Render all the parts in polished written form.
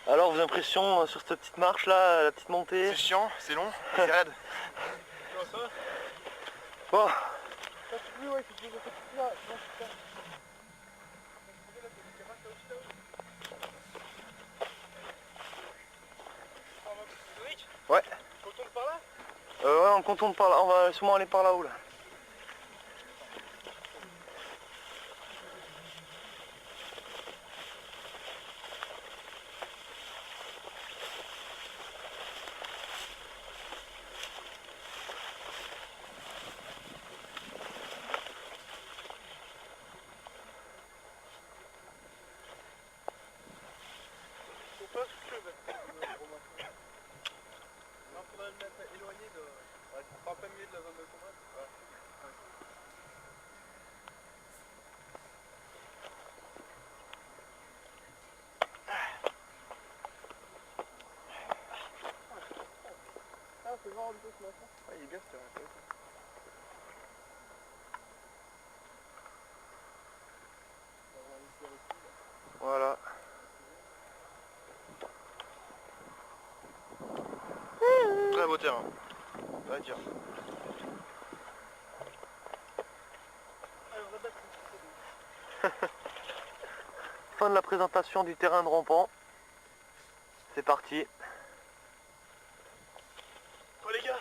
Alors vos impressions sur cette petite marche là, la petite montée? C'est chiant, c'est long, c'est raide. Bon. Ouais. On tourne par là? Ouais, on contourne par là, on va sûrement aller par là-haut là. Il est bien ce terrain. Voilà. Très beau terrain. On va dire. Fin de la présentation du terrain de Rompant. C'est parti. Oh les gars!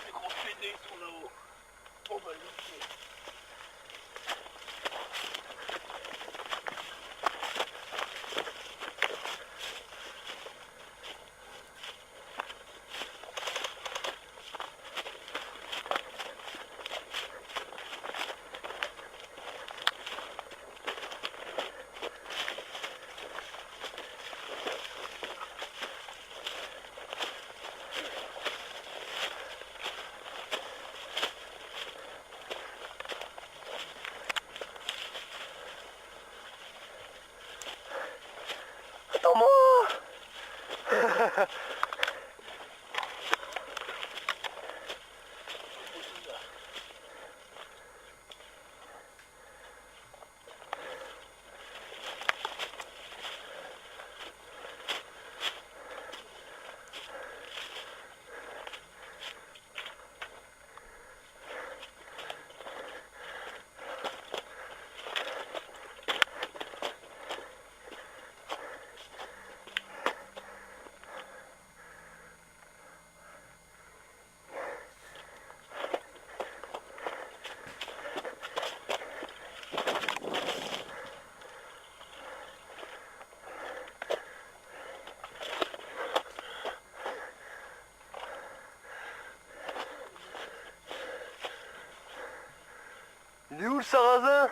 Les gros pédés sont là-haut. On va lutter. Attends-moi. Il est où le sarrasin?